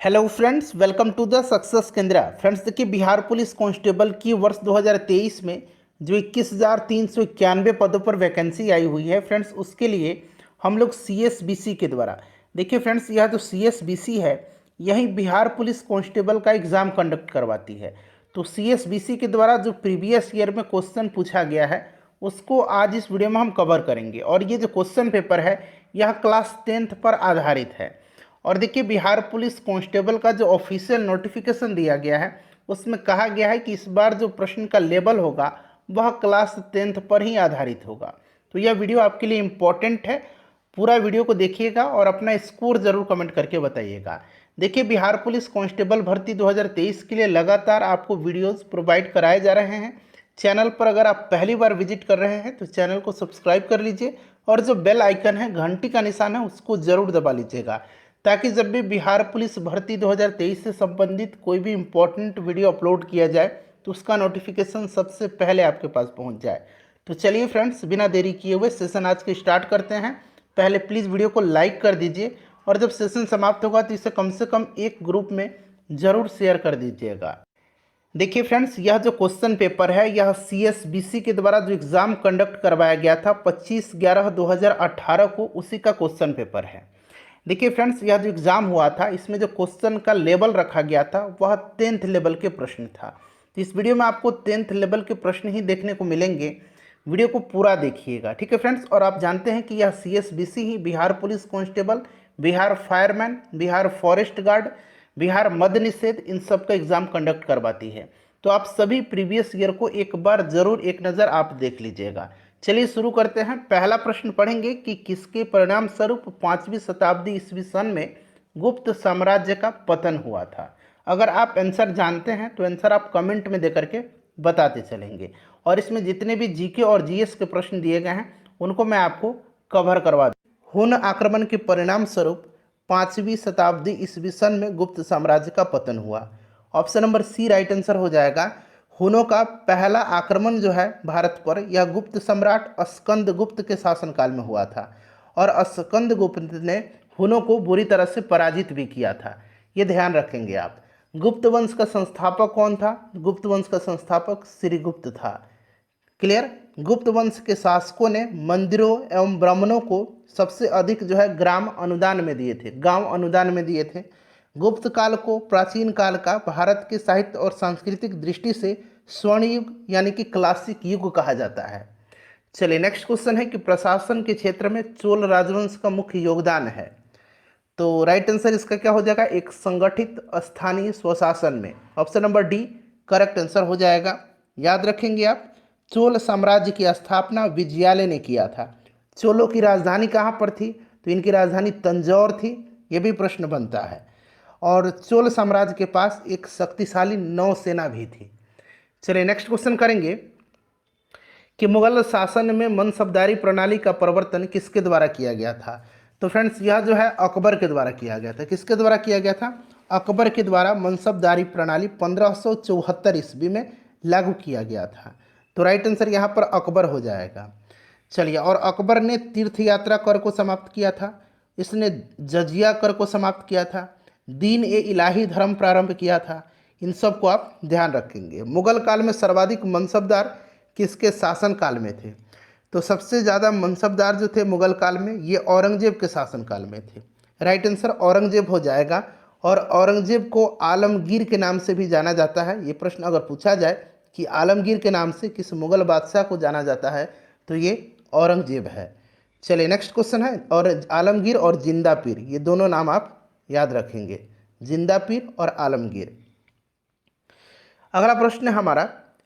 Hello friends, welcome to the success Kendra. Friends देखिए, Bihar police constable की वर्ष 2023 में जो 21,391 पदों पर वैकेंसी आई हुई है फ्रेंड्स, उसके लिए हम लोग CSBC के द्वारा देखिए फ्रेंड्स, यह जो CSBC है यही बिहार पुलिस कांस्टेबल का एग्ज़ाम कंडक्ट करवाती है। तो CSBC के द्वारा जो प्रीवियस ईयर में क्वेश्चन पूछा गया है उसको आज इस वीडियो में हम कवर करेंगे। और ये जो क्वेश्चन पेपर है यह क्लास 10th पर आधारित है। और देखिए, बिहार पुलिस कांस्टेबल का जो ऑफिशियल नोटिफिकेशन दिया गया है उसमें कहा गया है कि इस बार जो प्रश्न का लेवल होगा वह क्लास 10th पर ही आधारित होगा। तो यह वीडियो आपके लिए इम्पोर्टेंट है, पूरा वीडियो को देखिएगा और अपना स्कोर जरूर कमेंट करके बताइएगा। देखिए, बिहार पुलिस कांस्टेबल भर्ती 2023 के लिए लगातार आपको वीडियोस प्रोवाइड कराए जा रहे हैं। चैनल पर अगर आप पहली बार विजिट कर रहे हैं तो चैनल को सब्सक्राइब कर लीजिए और जो बेल आइकन है, घंटी का निशान है, उसको जरूर दबा लीजिएगा, ताकि जब भी बिहार पुलिस भर्ती 2023 से संबंधित कोई भी इम्पोर्टेंट वीडियो अपलोड किया जाए तो उसका नोटिफिकेशन सबसे पहले आपके पास पहुंच जाए। तो चलिए फ्रेंड्स, बिना देरी किए हुए सेशन आज के स्टार्ट करते हैं। पहले प्लीज़ वीडियो को लाइक कर दीजिए और जब सेशन समाप्त होगा तो इसे कम से कम एक ग्रुप में ज़रूर शेयर कर दीजिएगा। देखिए फ्रेंड्स, यह जो क्वेश्चन पेपर है यह CSBC के द्वारा जो एग्ज़ाम कंडक्ट करवाया गया था 25/11/2018 को, उसी का क्वेश्चन पेपर है। देखिए फ्रेंड्स, यह जो एग्ज़ाम हुआ था इसमें जो क्वेश्चन का लेवल रखा गया था वह 10th लेवल के प्रश्न था। तो इस वीडियो में आपको 10th लेवल के प्रश्न ही देखने को मिलेंगे। वीडियो को पूरा देखिएगा, ठीक है फ्रेंड्स। और आप जानते हैं कि यह CSBC ही Bihar police constable, Bihar fireman, Bihar forest guard, Bihar मद्य निषेध, इन सब का एग्ज़ाम कंडक्ट करवाती है। तो आप सभी प्रीवियस ईयर को एक बार ज़रूर एक नज़र आप देख लीजिएगा। चलिए शुरू करते हैं। पहला प्रश्न पढ़ेंगे कि किसके परिणाम स्वरूप 5वीं शताब्दी ईस्वी सन में गुप्त साम्राज्य का पतन हुआ था। अगर आप आंसर जानते हैं तो आंसर आप कमेंट में दे करके बताते चलेंगे। और इसमें जितने भी जीके और जीएस के प्रश्न दिए गए हैं उनको मैं आपको कवर करवा दूँ। हुन आक्रमण के परिणाम स्वरूप 5वीं शताब्दी ईस्वी सन में गुप्त साम्राज्य का पतन हुआ। Option number C right answer हो जाएगा। हुनों का पहला आक्रमण जो है भारत पर, यह गुप्त सम्राट स्कंदगुप्त के शासनकाल में हुआ था और स्कंदगुप्त ने हुनों को बुरी तरह से पराजित भी किया था। ये ध्यान रखेंगे आप। गुप्त वंश का संस्थापक कौन था? गुप्त वंश का संस्थापक श्रीगुप्त था। क्लियर। गुप्त वंश के शासकों ने मंदिरों एवं ब्राह्मणों को सबसे अधिक जो है ग्राम अनुदान में दिए थे, गांव अनुदान में दिए थे। गुप्त काल को प्राचीन काल का भारत के साहित्य और सांस्कृतिक दृष्टि से स्वर्ण युग यानी कि क्लासिक युग कहा जाता है। चलिए नेक्स्ट क्वेश्चन है कि प्रशासन के क्षेत्र में चोल राजवंश का मुख्य योगदान है। तो राइट आंसर इसका क्या हो जाएगा? एक संगठित स्थानीय स्वशासन में। Option number D correct answer हो जाएगा। याद रखेंगे आप, चोल साम्राज्य की स्थापना विजयालय ने किया था। चोलों की राजधानी कहाँ पर थी? तो इनकी राजधानी तंजौर थी। ये भी प्रश्न बनता है। और चोल साम्राज्य के पास एक शक्तिशाली नौसेना भी थी। चलिए नेक्स्ट क्वेश्चन करेंगे कि मुगल शासन में मनसबदारी प्रणाली का प्रवर्तन किसके द्वारा किया गया था। तो फ्रेंड्स, यह जो है अकबर के द्वारा किया गया था। किसके द्वारा किया गया था? अकबर के द्वारा मनसबदारी प्रणाली 1574 ईस्वी में लागू किया गया था। तो राइट आंसर यहाँ पर अकबर हो जाएगा। चलिए, और अकबर ने तीर्थ यात्रा कर को समाप्त किया था, इसने जजिया कर को समाप्त किया था, दीन ए इलाही धर्म प्रारंभ किया था। इन सब को आप ध्यान रखेंगे। मुगल काल में सर्वाधिक मनसबदार किसके शासन काल में थे? तो सबसे ज़्यादा मनसबदार जो थे मुगल काल में, ये औरंगजेब के शासन काल में थे। राइट आंसर औरंगजेब हो जाएगा। और औरंगजेब को आलमगीर के नाम से भी जाना जाता है। ये प्रश्न अगर पूछा जाए कि आलमगीर के नाम से किस मुगल बादशाह को जाना जाता है तो ये औरंगजेब है। चलिए नेक्स्ट क्वेश्चन है, और आलमगीर और जिंदा पीर, ये दोनों नाम आप याद रखेंगे, जिंदा पीर और आलमगीर। अगला प्रश्न है हमारा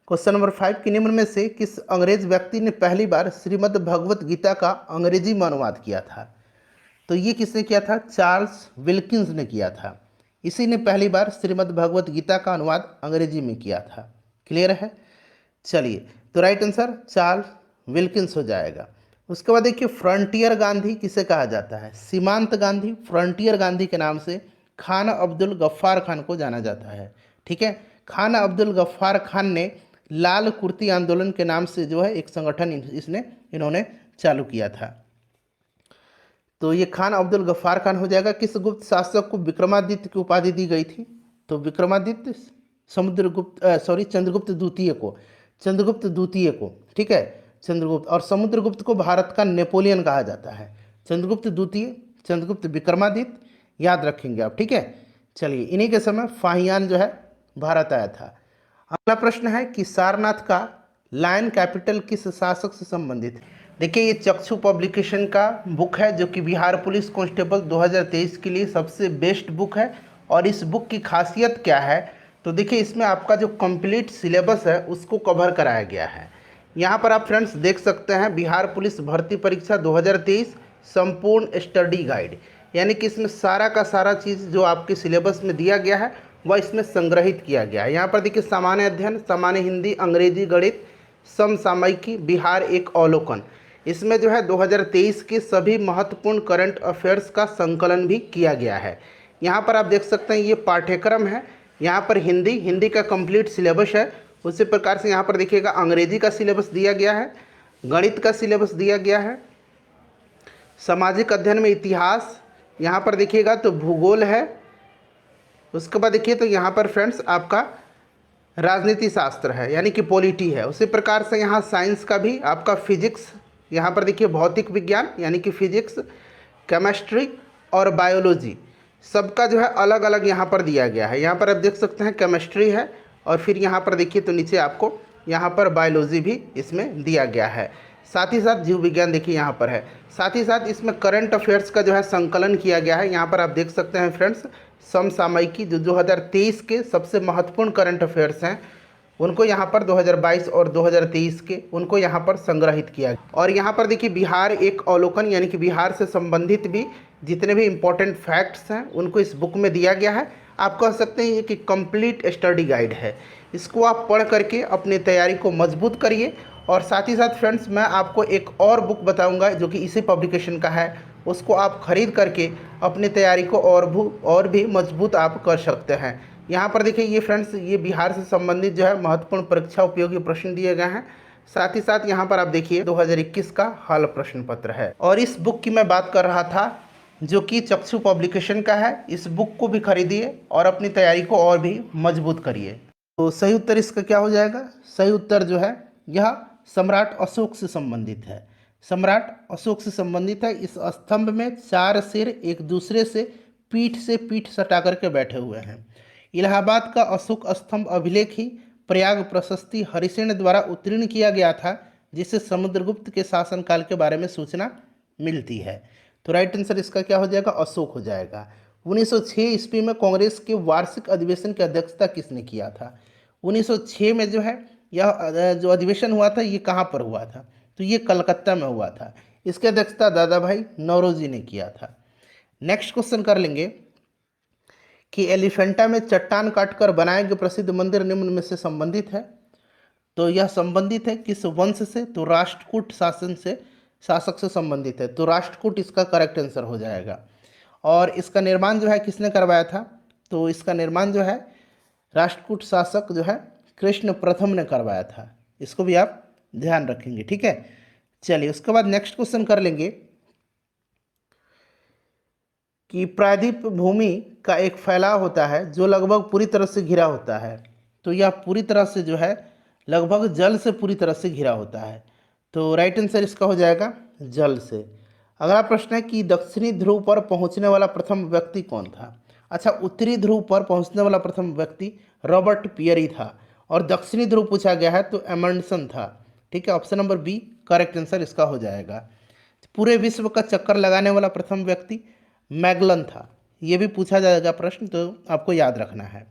क्वेश्चन नंबर 5 कि निम्न में से किस अंग्रेज व्यक्ति ने पहली बार श्रीमद् भगवत गीता का अंग्रेजी में अनुवाद किया था? तो ये किसने किया था? चार्ल्स विल्किंस ने किया था। इसी ने पहली बार श्रीमद् भगवत गीता का अनुवाद अंग्रेजी में किया था। क्लियर है? चलिए, तो राइट आंसर चार्ल्स विल्किंस हो जाएगा। उसके बाद देखिए, फ्रंटियर गांधी किसे कहा जाता है? सीमांत गांधी, फ्रंटियर गांधी के नाम से खान अब्दुल गफ्फार खान को जाना जाता है। ठीक है, खान अब्दुल गफ्फार खान ने लाल कुर्ती आंदोलन के नाम से जो है एक संगठन इन्होंने चालू किया था। तो ये खान अब्दुल गफ्फार खान हो जाएगा। किस गुप्त शासक को विक्रमादित्य की उपाधि दी गई थी? तो विक्रमादित्य समुद्रगुप्त सॉरी चंद्रगुप्त द्वितीय को, चंद्रगुप्त द्वितीय को, ठीक है, चंद्रगुप्त। और समुद्रगुप्त को भारत का नेपोलियन कहा जाता है। चंद्रगुप्त द्वितीय, चंद्रगुप्त विक्रमादित्य, याद रखेंगे आप, ठीक है। चलिए, इन्हीं के समय फाहियान जो है भारत आया था। अगला प्रश्न है कि सारनाथ का लायन कैपिटल किस शासक से संबंधित है? देखिए, ये चक्षु पब्लिकेशन का बुक है जो कि बिहार पुलिस कांस्टेबल 2023 के लिए सबसे बेस्ट बुक है। और इस बुक की खासियत क्या है? तो देखिए, इसमें आपका जो कंप्लीट सिलेबस है उसको कवर कराया गया है। यहाँ पर आप फ्रेंड्स देख सकते हैं बिहार पुलिस भर्ती परीक्षा 2023 संपूर्ण स्टडी गाइड, यानी कि इसमें सारा का सारा चीज़ जो आपके सिलेबस में दिया गया है वह इसमें संग्रहित किया गया है। यहाँ पर देखिए, सामान्य अध्ययन, सामान्य हिंदी, अंग्रेजी, गणित, समसामयिकी, बिहार एक अवलोकन, इसमें जो है 2023 के सभी महत्वपूर्ण करंट अफेयर्स का संकलन भी किया गया है। यहाँ पर आप देख सकते हैं ये पाठ्यक्रम है। यहाँ पर हिंदी का कंप्लीट सिलेबस है। उसी प्रकार से यहाँ पर देखिएगा अंग्रेजी का सिलेबस दिया गया है, गणित का सिलेबस दिया गया है, सामाजिक अध्ययन में इतिहास, यहाँ पर देखिएगा तो भूगोल है। उसके बाद देखिए तो यहाँ पर फ्रेंड्स आपका राजनीति शास्त्र है, यानी कि पॉलिटी है। उसी प्रकार से यहाँ साइंस का भी आपका फिजिक्स, यहाँ पर देखिए भौतिक विज्ञान यानी कि फिजिक्स, केमिस्ट्री और बायोलॉजी, सबका जो है अलग अलग यहाँ पर दिया गया है। यहाँ पर आप देख सकते हैं केमिस्ट्री है, और फिर यहाँ पर देखिए तो नीचे आपको यहाँ पर बायोलॉजी भी इसमें दिया गया है। साथ ही साथ जीव विज्ञान देखिए यहाँ पर है। साथ ही साथ इसमें करंट अफेयर्स का जो है संकलन किया गया है। यहाँ पर आप देख सकते हैं फ्रेंड्स समसामयिकी जो 2023 के सबसे महत्वपूर्ण करंट अफेयर्स हैं उनको यहाँ पर 2022 और 2023 के उनको यहाँ पर संग्रहित किया गया। और यहाँ पर देखिए बिहार एक अवलोकन, यानी कि बिहार से संबंधित भी जितने भी इम्पोर्टेंट फैक्ट्स हैं उनको इस बुक में दिया गया है। आप कह सकते हैं ये कि कंप्लीट स्टडी गाइड है। इसको आप पढ़ करके अपनी तैयारी को मजबूत करिए। और साथ ही साथ फ्रेंड्स मैं आपको एक और बुक बताऊंगा जो कि इसी पब्लिकेशन का है, उसको आप खरीद करके अपनी तैयारी को और भी मजबूत आप कर सकते हैं। यहाँ पर देखिए ये फ्रेंड्स ये बिहार से संबंधित जो है महत्वपूर्ण परीक्षा उपयोगी प्रश्न दिए गए हैं। साथ ही साथ यहाँ पर आप देखिए 2021 का हल प्रश्न पत्र है। और इस बुक की मैं बात कर रहा था जो कि चक्षु पब्लिकेशन का है। इस बुक को भी खरीदिए और अपनी तैयारी को और भी मजबूत करिए। तो सही उत्तर इसका क्या हो जाएगा? सही उत्तर जो है यह सम्राट अशोक से संबंधित है। सम्राट अशोक से संबंधित है। इस स्तंभ में 4 सिर एक दूसरे से पीठ सटा करके बैठे हुए हैं। इलाहाबाद का अशोक स्तंभ अभिलेख ही प्रयाग प्रशस्ति हरिसेन द्वारा उत्तीर्ण किया गया था, जिससे समुद्रगुप्त के शासनकाल के बारे में सूचना मिलती है। तो राइट आंसर इसका क्या हो जाएगा? अशोक हो जाएगा। 1906 ईस्वी में कांग्रेस के वार्षिक अधिवेशन की अध्यक्षता किसने किया था? 1906 में जो है यह जो अधिवेशन हुआ था ये कहाँ पर हुआ था? तो ये कलकत्ता में हुआ था। इसकी अध्यक्षता दादा भाई नौरोजी ने किया था। नेक्स्ट क्वेश्चन कर लेंगे कि एलिफेंटा में चट्टान काटकर बनाए गए प्रसिद्ध मंदिर निम्न में से संबंधित है। तो यह संबंधित है किस वंश से? तो राष्ट्रकूट शासक से संबंधित है। तो राष्ट्रकूट इसका करेक्ट आंसर हो जाएगा। और इसका निर्माण जो है किसने करवाया था? तो इसका निर्माण जो है राष्ट्रकूट शासक जो है कृष्ण प्रथम ने करवाया था। इसको भी आप ध्यान रखेंगे, ठीक है। चलिए उसके बाद नेक्स्ट क्वेश्चन कर लेंगे कि प्रायद्वीप भूमि का एक फैलाव होता है जो लगभग पूरी तरह से घिरा होता है। तो यह पूरी तरह से जो है लगभग जल से पूरी तरह से घिरा होता है। तो राइट आंसर इसका हो जाएगा जल से। अगला प्रश्न है कि दक्षिणी ध्रुव पर पहुंचने वाला प्रथम व्यक्ति कौन था? अच्छा, उत्तरी ध्रुव पर पहुंचने वाला प्रथम व्यक्ति रॉबर्ट पियरी था। और दक्षिणी ध्रुव पूछा गया है तो एमंडसन था, ठीक है। Option number B correct answer इसका हो जाएगा। पूरे विश्व का चक्कर लगाने वाला प्रथम व्यक्ति मैगलन था। ये भी पूछा जाएगा प्रश्न, तो आपको याद रखना है।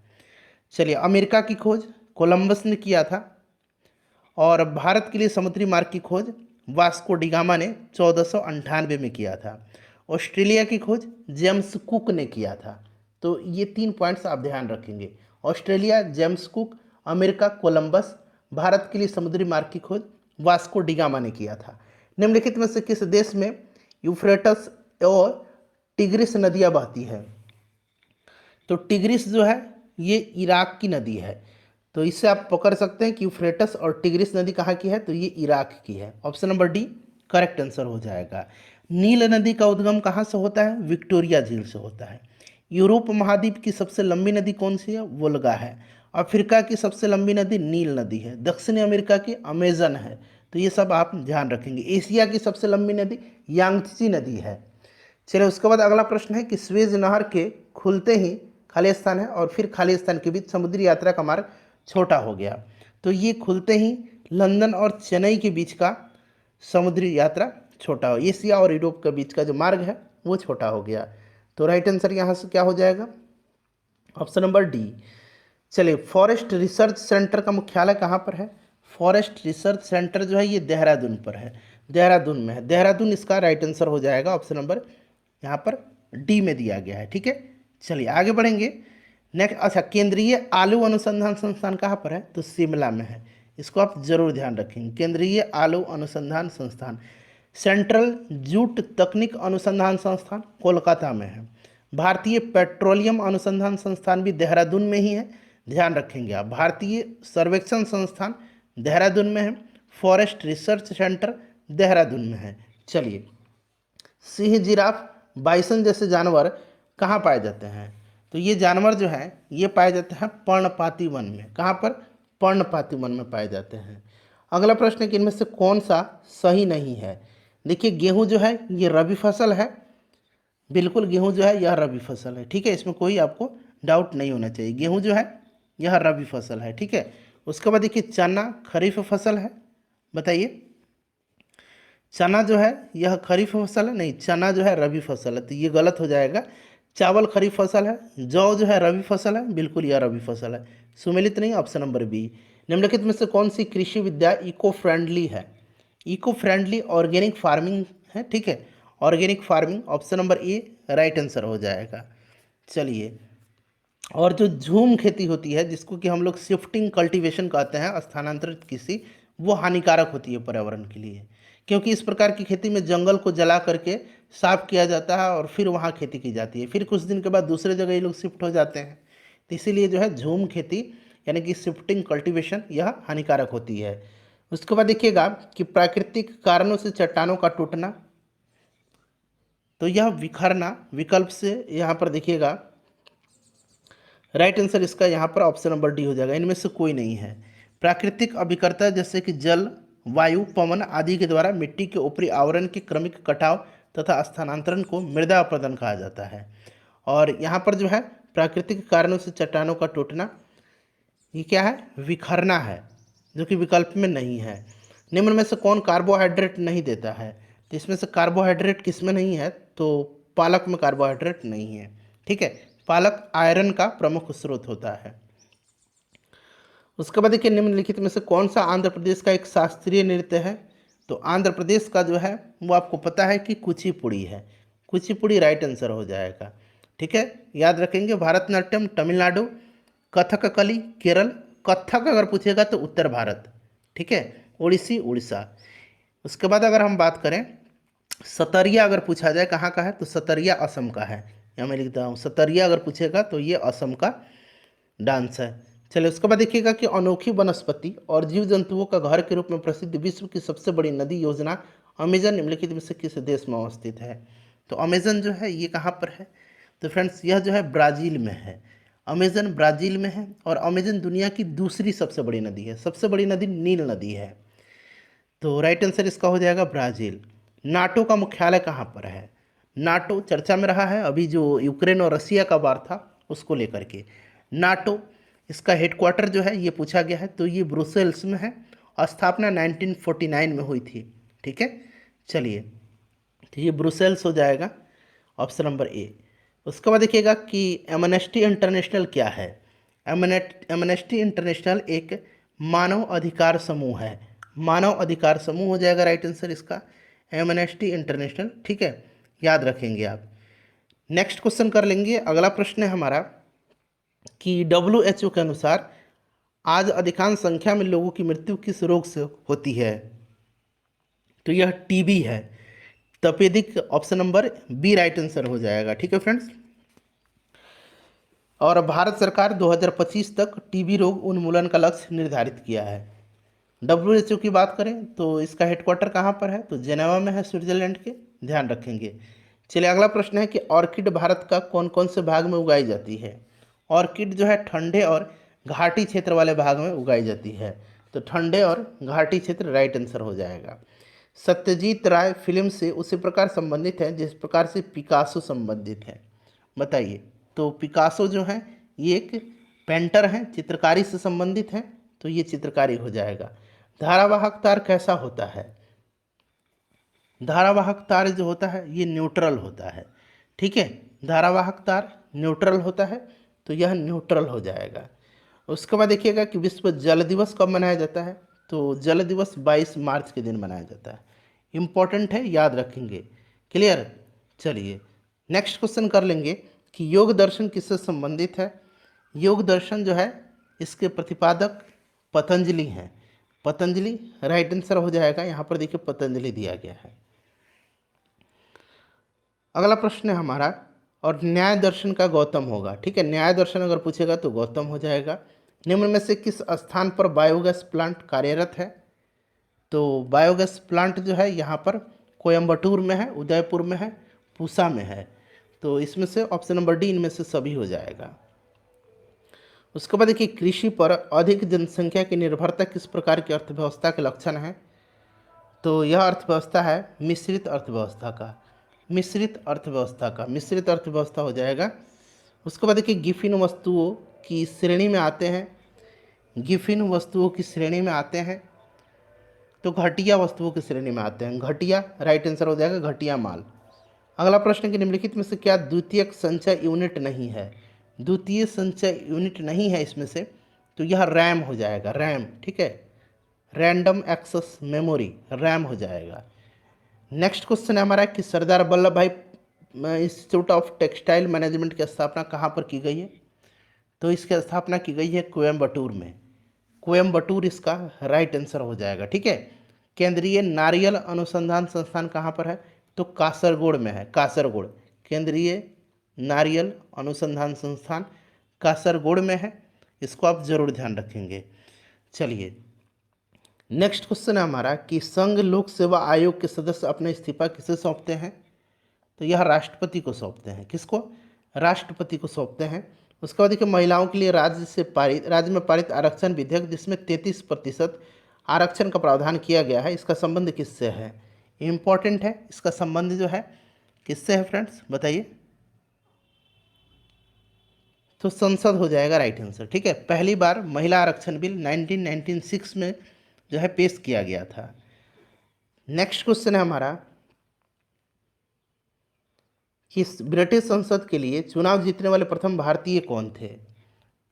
चलिए, अमेरिका की खोज कोलंबस ने किया था। और भारत के लिए समुद्री मार्ग की खोज वास्को डिगामा ने 1498 में किया था। ऑस्ट्रेलिया की खोज जेम्स कुक ने किया था। तो ये 3 पॉइंट्स आप ध्यान रखेंगे। Australia James cook, America Columbus, Bharat के लिए समुद्री मार्ग की खोज वास्को डिगामा ने किया था। निम्नलिखित में से किस देश में यूफ्रेटस और टिग्रिस नदियाँ बहती है? तो टिग्रिस जो है ये इराक की नदी है। तो इससे आप पकड़ सकते हैं कि यूफ्रेटस और टिग्रिस नदी कहाँ की है? तो ये इराक की है। Option number D correct answer हो जाएगा। नील नदी का उद्गम कहाँ से होता है? विक्टोरिया झील से होता है। यूरोप महाद्वीप की सबसे लंबी नदी कौन सी है? वोल्गा है। अफ्रीका की सबसे लंबी नदी नील नदी है। दक्षिणी अमेरिका की अमेजन है। तो ये सब आप ध्यान रखेंगे। एशिया की सबसे लंबी नदी यांगत्से नदी है। चलिए उसके बाद अगला प्रश्न है कि स्वेज नहर के खुलते ही खालिस्तान है और फिर खालिस्तान के बीच समुद्री यात्रा का मार्ग छोटा हो गया। तो ये खुलते ही लंदन और चेन्नई के बीच का समुद्री यात्रा छोटा हो, एशिया और यूरोप के बीच का जो मार्ग है वो छोटा हो गया। तो राइट आंसर यहाँ से क्या हो जाएगा? Option number D. चलिए फॉरेस्ट रिसर्च सेंटर का मुख्यालय कहाँ पर है? फॉरेस्ट रिसर्च सेंटर जो है ये देहरादून पर है, देहरादून में है। देहरादून इसका राइट आंसर हो जाएगा। ऑप्शन नंबर यहाँ पर डी में दिया गया है। ठीक है, चलिए आगे बढ़ेंगे। नेक्स्ट, अच्छा, केंद्रीय आलू अनुसंधान संस्थान कहाँ पर है? तो शिमला में है। इसको आप जरूर ध्यान रखेंगे, केंद्रीय आलू अनुसंधान संस्थान। सेंट्रल जूट तकनीक अनुसंधान संस्थान कोलकाता में है। भारतीय पेट्रोलियम अनुसंधान संस्थान भी देहरादून में ही है, ध्यान रखेंगे आप। भारतीय सर्वेक्षण संस्थान देहरादून में है। फॉरेस्ट रिसर्च सेंटर देहरादून में है। चलिए, सिंह, जिराफ, बाइसन जैसे जानवर कहाँ पाए जाते हैं? तो ये जानवर जो है ये पाए जाते हैं पर्णपाती वन में। कहाँ पर? पर्णपाती वन में पाए जाते हैं। अगला प्रश्न है कि इनमें से कौन सा सही नहीं है? देखिए, गेहूं जो है ये रबी फसल है। बिल्कुल, गेहूं जो है यह रबी फसल है। ठीक है, इसमें कोई आपको डाउट नहीं होना चाहिए। गेहूं जो है यह रबी फसल है। ठीक है, उसके बाद देखिए, चना खरीफ फसल है। बताइए, चना जो है यह खरीफ फसल है? नहीं, चना जो है रबी फसल है, तो ये गलत हो जाएगा। चावल खरीफ फसल है। जौ जो है रबी फसल है, बिल्कुल यह रबी फसल है। सुमेलित नहीं, ऑप्शन नंबर बी। निम्नलिखित में से कौन सी कृषि विद्या इको फ्रेंडली है? इको फ्रेंडली ऑर्गेनिक फार्मिंग है। ठीक है, ऑर्गेनिक फार्मिंग, ऑप्शन नंबर ए राइट आंसर हो जाएगा। चलिए, और जो झूम खेती होती है जिसको कि हम लोग शिफ्टिंग कल्टीवेशन कहते हैं, स्थानांतरित कृषि, वो हानिकारक होती है पर्यावरण के लिए, क्योंकि इस प्रकार की खेती में जंगल को जला करके साफ किया जाता है और फिर वहाँ खेती की जाती है। फिर कुछ दिन के बाद दूसरे जगह ये लोग शिफ्ट हो जाते हैं। तो इसीलिए जो है झूम खेती यानी कि शिफ्टिंग कल्टीवेशन यह हानिकारक होती है। उसके बाद देखिएगा कि प्राकृतिक कारणों से चट्टानों का टूटना, तो यह विखरना विकल्प से यहाँ पर देखिएगा राइट आंसर इसका यहाँ पर ऑप्शन नंबर डी हो जाएगा। इनमें से कोई नहीं है। प्राकृतिक अभिकर्ता जैसे कि जल, वायु, पवन आदि के द्वारा मिट्टी के ऊपरी आवरण के क्रमिक कटाव तथा स्थानांतरण को मृदा अपरदन कहा जाता है। और यहाँ पर जो है प्राकृतिक कारणों से चट्टानों का टूटना, ये क्या है? विखरना है, जो कि विकल्प में नहीं है। निम्न में से कौन कार्बोहाइड्रेट नहीं देता है? तो इसमें से कार्बोहाइड्रेट किस में नहीं है? तो पालक में कार्बोहाइड्रेट नहीं है। ठीक है, पालक आयरन का प्रमुख स्रोत होता है। उसके बाद देखिए, निम्नलिखित में से कौन सा आंध्र प्रदेश का एक शास्त्रीय नृत्य है? तो आंध्र प्रदेश का जो है वो आपको पता है कि कुचिपुड़ी है। कुचिपुड़ी राइट आंसर हो जाएगा। ठीक है, याद रखेंगे। भारतनाट्यम तमिलनाडु, कथकली केरल, कथक अगर पूछेगा तो उत्तर भारत। ठीक है, ओडिसी उड़ीसा। उसके बाद अगर हम बात करें, सतरिया अगर पूछा जाए कहाँ का है, तो सतरिया असम का है। यहाँ मैं लिखता हूँ, सतरिया अगर पूछेगा तो ये असम का डांस है। चलिए, उसके बाद देखिएगा कि अनोखी वनस्पति और जीव जंतुओं का घर के रूप में प्रसिद्ध विश्व की सबसे बड़ी नदी योजना अमेजन निम्नलिखित में से किस देश में अवस्थित है? तो अमेजन जो है ये कहाँ पर है? तो फ्रेंड्स, यह जो है ब्राज़ील में है। अमेजन ब्राज़ील में है और अमेजन दुनिया की दूसरी सबसे बड़ी नदी है। सबसे बड़ी नदी नील नदी है। तो राइट आंसर इसका हो जाएगा ब्राज़ील। नाटो का मुख्यालय कहाँ पर है? नाटो चर्चा में रहा है अभी, जो यूक्रेन और रसिया का वार था उसको लेकर के। नाटो, इसका हेडक्वार्टर जो है ये पूछा गया है, तो ये ब्रुसेल्स में है। स्थापना 1949 में हुई थी। ठीक है, चलिए, तो ये ब्रुसेल्स हो जाएगा, ऑप्शन नंबर ए। उसके बाद देखिएगा कि एमनेस्टी इंटरनेशनल क्या है? एमनेस्टी इंटरनेशनल एक मानव अधिकार समूह है। मानव अधिकार समूह हो जाएगा राइट आंसर इसका, एमनेस्टी इंटरनेशनल। ठीक है, याद रखेंगे आप। नेक्स्ट क्वेश्चन कर लेंगे। अगला प्रश्न है हमारा कि WHO के अनुसार आज अधिकांश संख्या में लोगों की मृत्यु किस रोग से होती है? तो यह टीबी है। तपेदिक, option number B right answer हो जाएगा। ठीक है फ्रेंड्स, और भारत सरकार 2025 तक टीबी रोग उन्मूलन का लक्ष्य निर्धारित किया है। WHO की बात करें तो इसका हेडक्वार्टर कहाँ पर है? तो जेनेवा में है, स्विट्जरलैंड के। ध्यान रखेंगे। चलिए अगला प्रश्न है कि ऑर्किड भारत का कौन कौन से भाग में उगाई जाती है। ऑर्किड जो है ठंडे और घाटी क्षेत्र वाले भाग में उगाई जाती है, तो ठंडे और घाटी क्षेत्र राइट आंसर हो जाएगा। सत्यजीत राय फिल्म से उसी प्रकार संबंधित है जिस प्रकार से पिकासो संबंधित है, बताइए। तो पिकासो जो है ये एक पेंटर हैं, चित्रकारी से संबंधित है, तो ये चित्रकारी हो जाएगा। धारावाहक तार कैसा होता है। धारावाहक तार जो होता है ये न्यूट्रल होता है, ठीक है। धारावाहक तार न्यूट्रल होता है, तो यह न्यूट्रल हो जाएगा। उसके बाद देखिएगा कि विश्व जल दिवस कब मनाया जाता है। तो जल दिवस 22 मार्च के दिन मनाया जाता है। इम्पॉर्टेंट है, याद रखेंगे। क्लियर। चलिए नेक्स्ट क्वेश्चन कर लेंगे कि योग दर्शन किससे संबंधित है। योग दर्शन जो है इसके प्रतिपादक पतंजलि हैं। पतंजलि राइट आंसर हो जाएगा। यहाँ पर देखिए पतंजलि दिया गया है। अगला प्रश्न है हमारा, और न्याय दर्शन का गौतम होगा, ठीक है। न्याय दर्शन अगर पूछेगा तो गौतम हो जाएगा। निम्न में से किस स्थान पर बायोगैस प्लांट कार्यरत है। तो बायोगैस प्लांट जो है यहाँ पर कोयम्बटूर में है, उदयपुर में है, पूसा में है। तो इसमें से ऑप्शन नंबर डी इनमें से सभी हो जाएगा। उसके बाद देखिए कृषि पर अधिक जनसंख्या की निर्भरता किस प्रकार की अर्थव्यवस्था के लक्षण है। तो यह अर्थव्यवस्था है मिश्रित अर्थव्यवस्था का। मिश्रित अर्थव्यवस्था हो जाएगा। उसके बाद देखिए गिफिन वस्तुओं की श्रेणी में आते हैं। गिफिन वस्तुओं की श्रेणी में आते हैं तो घटिया वस्तुओं की श्रेणी में आते हैं। घटिया राइट आंसर हो जाएगा, घटिया माल। अगला प्रश्न कि निम्नलिखित में से क्या द्वितीयक संचय यूनिट नहीं है। द्वितीय संचय यूनिट नहीं है इसमें से, तो यह रैम हो जाएगा, रैम, ठीक है। रैंडम एक्सेस मेमोरी, रैम हो जाएगा। नेक्स्ट क्वेश्चन है हमारा कि सरदार वल्लभ भाई इंस्टीट्यूट ऑफ टेक्सटाइल मैनेजमेंट की स्थापना कहाँ पर की गई है। तो इसकी स्थापना की गई है कोयम्बटूर में। कोयम्बटूर इसका राइट आंसर हो जाएगा, ठीक है। केंद्रीय नारियल अनुसंधान संस्थान कहाँ पर है। तो कासरगोड में है, कासरगोड। केंद्रीय नारियल अनुसंधान संस्थान कासरगोड में है। इसको आप जरूर ध्यान रखेंगे। चलिए नेक्स्ट क्वेश्चन है हमारा कि संघ लोक सेवा आयोग के सदस्य अपने इस्तीफा किसे सौंपते हैं। तो यह राष्ट्रपति को सौंपते हैं। किसको। राष्ट्रपति को सौंपते हैं। उसके बाद देखिए महिलाओं के लिए राज्य में पारित आरक्षण विधेयक जिसमें 33% आरक्षण का प्रावधान किया गया है, इसका संबंध किससे है। इम्पॉर्टेंट है, इसका संबंध जो है किससे है फ्रेंड्स, बताइए। तो संसद हो जाएगा राइट आंसर, ठीक है। पहली बार महिला आरक्षण बिल 1996 में जो है पेश किया गया था। नेक्स्ट क्वेश्चन है हमारा कि ब्रिटिश संसद के लिए चुनाव जीतने वाले प्रथम भारतीय कौन थे।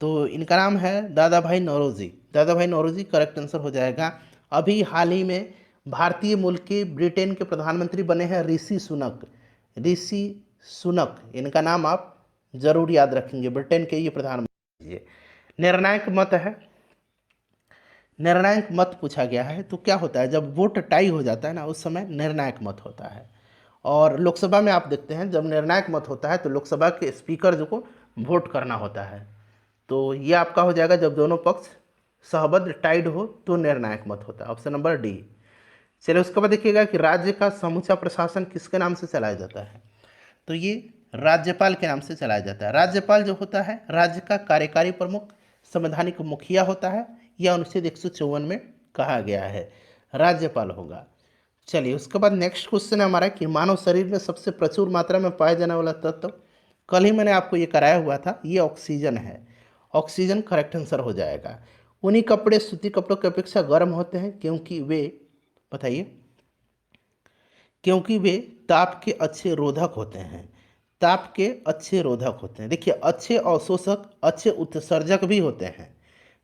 तो इनका नाम है दादा भाई नौरोजी। दादा भाई नौरोजी करेक्ट आंसर हो जाएगा। अभी हाल ही में भारतीय मूल के ब्रिटेन के प्रधानमंत्री बने हैं ऋषि सुनक। ऋषि सुनक, इनका नाम आप जरूर याद रखेंगे, ब्रिटेन के ये प्रधानमंत्री। निर्णायक मत है, निर्णायक मत पूछा गया है। तो क्या होता है जब वोट टाई हो जाता है ना, उस समय निर्णायक मत होता है। और लोकसभा में आप देखते हैं जब निर्णायक मत होता है तो लोकसभा के स्पीकर जो को वोट करना होता है। तो ये आपका हो जाएगा जब दोनों पक्ष सहबद्ध टाइड हो तो निर्णायक मत होता है, ऑप्शन नंबर डी। चलिए उसके बाद देखिएगा कि राज्य का समूचा प्रशासन किसके नाम से चलाया जाता है। तो ये राज्यपाल के नाम से चलाया जाता है। राज्यपाल जो होता है राज्य का कार्यकारी प्रमुख, संवैधानिक मुखिया होता है, यह अनुच्छेद 154 में कहा गया है, राज्यपाल होगा। चलिए उसके बाद नेक्स्ट क्वेश्चन है हमारा कि मानव शरीर में सबसे प्रचुर मात्रा में पाया जाने वाला तत्व। कल ही मैंने आपको ये कराया हुआ था, ये ऑक्सीजन है। ऑक्सीजन करेक्ट आंसर हो जाएगा। ऊनी कपड़े सूती कपड़ों की अपेक्षा गर्म होते हैं क्योंकि वे, बताइए, क्योंकि वे ताप के अच्छे रोधक होते हैं। ताप के अच्छे रोधक होते हैं। देखिए अच्छे अवशोषक, अच्छे उत्सर्जक भी होते हैं।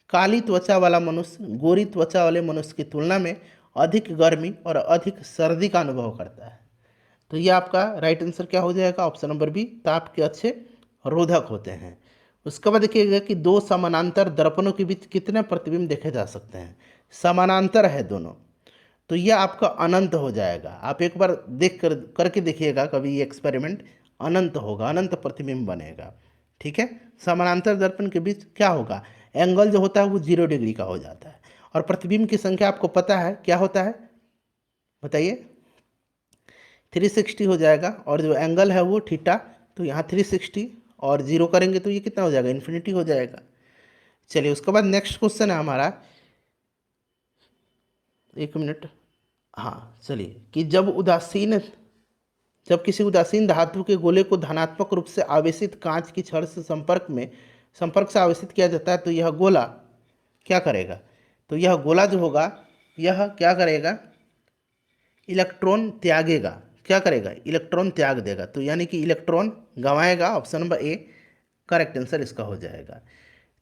काली त्वचा वाला मनुष्य गोरी त्वचा वाले मनुष्य की तुलना में अधिक गर्मी और अधिक सर्दी का अनुभव करता है। तो ये आपका राइट आंसर क्या हो जाएगा, ऑप्शन नंबर बी, ताप के अच्छे रोधक होते हैं। उसके बाद देखिएगा कि दो समानांतर दर्पणों के बीच कितने प्रतिबिंब देखे जा सकते हैं। समानांतर है दोनों, तो यह आपका अनंत हो जाएगा। आप एक बार देख कर करके देखिएगा कभी ये एक्सपेरिमेंट, अनंत होगा, अनंत प्रतिबिंब बनेगा, ठीक है। समानांतर दर्पण के बीच क्या होगा, एंगल जो होता है वो 0 डिग्री का हो जाता है। और प्रतिबिंब की संख्या आपको पता है क्या होता है, बताइए 360 हो जाएगा, और जो एंगल है वो थीटा, तो यहाँ 360 और जीरो करेंगे तो ये कितना हो जाएगा, इन्फिनिटी हो जाएगा। चलिए उसके बाद नेक्स्ट क्वेश्चन है हमारा, एक मिनट, हाँ चलिए, कि जब किसी उदासीन धातु के गोले को धनात्मक रूप से आवेशित कांच की छड़ से संपर्क से आवेशित किया जाता है तो यह गोला क्या करेगा, तो यह गोला जो होगा यह क्या करेगा, इलेक्ट्रॉन त्यागेगा। क्या करेगा, इलेक्ट्रॉन त्याग देगा, तो यानी कि इलेक्ट्रॉन गंवाएगा। Option number A correct answer इसका हो जाएगा।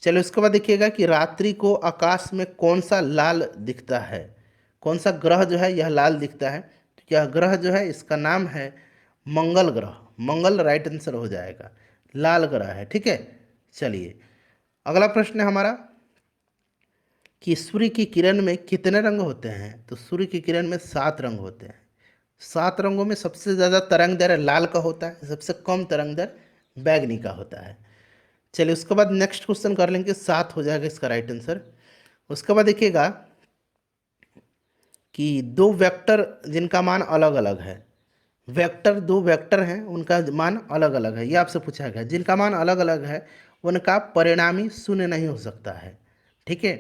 चलिए उसके बाद देखिएगा कि रात्रि को आकाश में कौन सा लाल दिखता है, कौन सा ग्रह जो है यह लाल दिखता है, तो यह ग्रह जो है इसका नाम है मंगल ग्रह। मंगल राइट आंसर हो जाएगा, लाल ग्रह है। ठीक है, चलिए अगला प्रश्न है हमारा कि सूर्य की किरण में कितने रंग होते हैं, तो सूर्य की किरण में 7 रंग होते हैं। 7 रंगों में सबसे ज़्यादा तरंगदैर्घ्य लाल का होता है, सबसे कम तरंगदैर्घ्य बैगनी का होता है। चलिए उसके बाद नेक्स्ट क्वेश्चन कर लेंगे, 7 हो जाएगा इसका राइट आंसर। उसके बाद देखिएगा कि दो वेक्टर जिनका मान अलग अलग है, दो वेक्टर हैं उनका मान अलग अलग है, ये आपसे पूछा गया। जिनका मान अलग अलग है उनका परिणामी शून्य नहीं हो सकता है। ठीक है,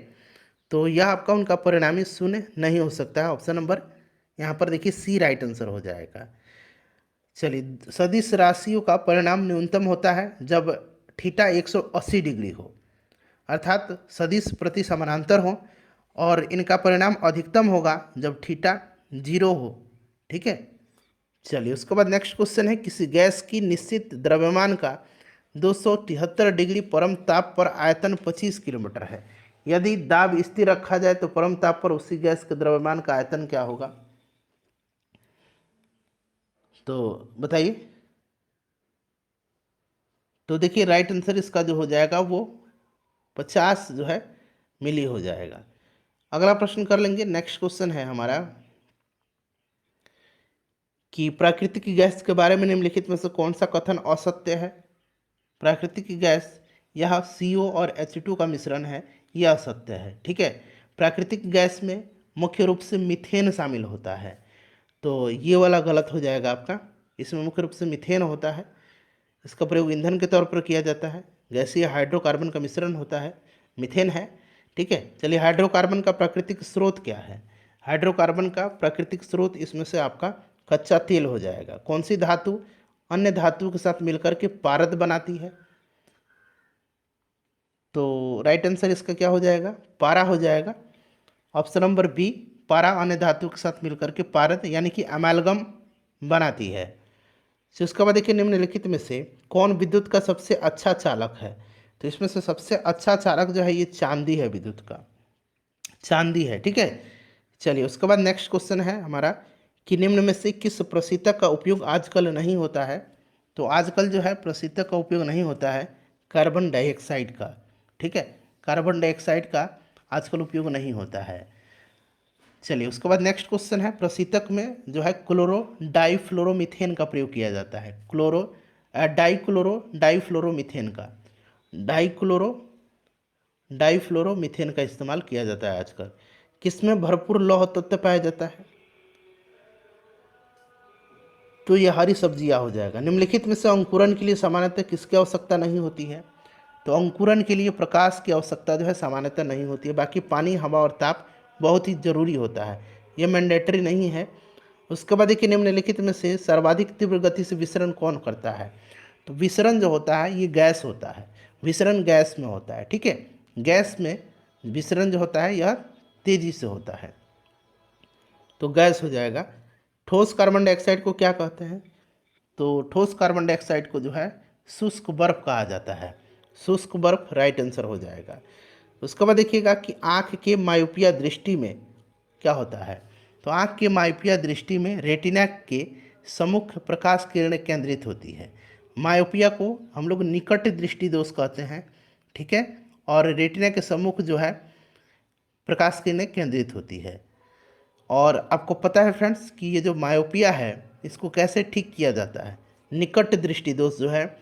तो यह आपका उनका परिणामी शून्य नहीं हो सकता है। ऑप्शन नंबर यहाँ पर देखिए सी राइट आंसर हो जाएगा। चलिए सदिश राशियों का परिणाम न्यूनतम होता है जब थीटा 180 डिग्री हो, अर्थात सदिश प्रति समानांतर हो, और इनका परिणाम अधिकतम होगा जब थीटा 0 हो। ठीक है, चलिए उसके बाद नेक्स्ट क्वेश्चन है, किसी गैस की निश्चित द्रव्यमान का 273 डिग्री परम ताप पर आयतन 25 किलोमीटर है। यदि दाब स्थिर रखा जाए तो परम ताप पर उसी गैस के द्रव्यमान का आयतन क्या होगा, तो बताइए। तो देखिए राइट आंसर इसका जो हो जाएगा वो 50 जो है मिली हो जाएगा। अगला प्रश्न कर लेंगे, नेक्स्ट क्वेश्चन है हमारा कि प्राकृतिक गैस के बारे में निम्नलिखित में से कौन सा कथन असत्य है। प्राकृतिक गैस यह CO और H2 का मिश्रण है, यह असत्य है। ठीक है, प्राकृतिक गैस में मुख्य रूप से मीथेन शामिल होता है, तो ये वाला गलत हो जाएगा आपका। इसमें मुख्य रूप से मीथेन होता है, इसका प्रयोग ईंधन के तौर पर किया जाता है। गैसीय हाइड्रोकार्बन का मिश्रण होता है, मीथेन है। ठीक है, चलिए हाइड्रोकार्बन का प्राकृतिक स्रोत क्या है, हाइड्रोकार्बन का प्राकृतिक स्रोत इसमें से आपका कच्चा तेल हो जाएगा। कौन सी धातु अन्य धातु के साथ मिलकर के पारद बनाती है, तो राइट आंसर इसका क्या हो जाएगा, पारा हो जाएगा। ऑप्शन नंबर बी, पारा अन्य धातु के साथ मिलकर के पारद यानी कि अमेलगम बनाती है। तो उसके बाद देखिए निम्नलिखित में से कौन विद्युत का सबसे अच्छा चालक है, तो इसमें से सबसे अच्छा चालक जो है ये चांदी है, विद्युत का चांदी है। ठीक है, चलिए उसके बाद नेक्स्ट क्वेश्चन है हमारा कि निम्न में से किस प्रशीतक का उपयोग आजकल नहीं होता है, तो आजकल जो है प्रशीतक का उपयोग नहीं होता है कार्बन डाइऑक्साइड का। ठीक है, कार्बन डाइऑक्साइड का आजकल उपयोग नहीं होता है। चलिए उसके बाद नेक्स्ट क्वेश्चन है, प्रशीतक में जो है क्लोरो डाइफ्लोरोमीथेन का प्रयोग किया जाता है, डाइफ्लोरोमीथेन का डाइफ्लोरोमीथेन का इस्तेमाल किया जाता है आजकल। किसमें भरपूर लौह तत्व पाया जाता है, तो ये हरी सब्जियां हो जाएगा। निम्नलिखित में से अंकुरन के लिए सामान्यतः किसकी आवश्यकता नहीं होती है, तो अंकुरन के लिए प्रकाश की आवश्यकता जो है सामान्यतः नहीं होती है। बाकी पानी, हवा और ताप बहुत ही जरूरी होता है, ये मैंडेटरी नहीं है। उसके बाद देखिए निम्नलिखित में से सर्वाधिक तीव्र गति से विसरण कौन करता है, तो विसरण जो होता है ये गैस होता है, विसरण गैस में होता है। ठीक है, गैस में विसरण जो होता है यह तेजी से होता है, तो गैस हो जाएगा। ठोस कार्बन डाइऑक्साइड को क्या कहते हैं, तो ठोस कार्बन डाइऑक्साइड को जो है शुष्क बर्फ कहा जाता है, शुष्क बर्फ राइट आंसर हो जाएगा। उसके बाद देखिएगा कि आँख के मायोपिया दृष्टि में क्या होता है, तो आँख के मायोपिया दृष्टि में रेटिना के सम्मुख प्रकाश किरणें केंद्रित होती है। मायोपिया को हम लोग निकट दृष्टि दोष कहते हैं। ठीक है, और रेटिना के सम्मुख जो है प्रकाश किरणें केंद्रित होती है। और आपको पता है फ्रेंड्स कि ये जो मायोपिया है इसको कैसे ठीक किया जाता है, निकट दृष्टि दोष जो है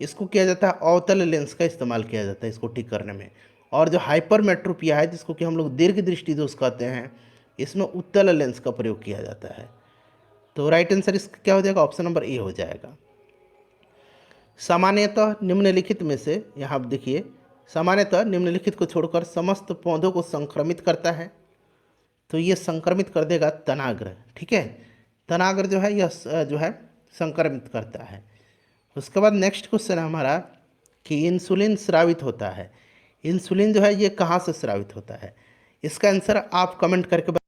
इसको किया जाता है अवतल लेंस का इस्तेमाल किया जाता है इसको ठीक करने में। और जो हाइपरमेट्रोपिया है जिसको कि हम लोग दीर्घ दृष्टि दोष कहते हैं, इसमें उत्तल लेंस का प्रयोग किया जाता है। तो राइट आंसर इसका क्या हो जाएगा, ऑप्शन नंबर ए हो जाएगा। सामान्यतः निम्नलिखित में से, यहाँ आप देखिए, सामान्यतः निम्नलिखित को छोड़कर समस्त पौधों को संक्रमित करता है, तो ये संक्रमित कर देगा तनाग्र। ठीक है, तनाग्र जो है यह जो है संक्रमित करता है। उसके बाद नेक्स्ट क्वेश्चन है हमारा कि इंसुलिन स्रावित होता है। इंसुलिन जो है ये कहाँ से स्रावित होता है, इसका आंसर आप कमेंट करके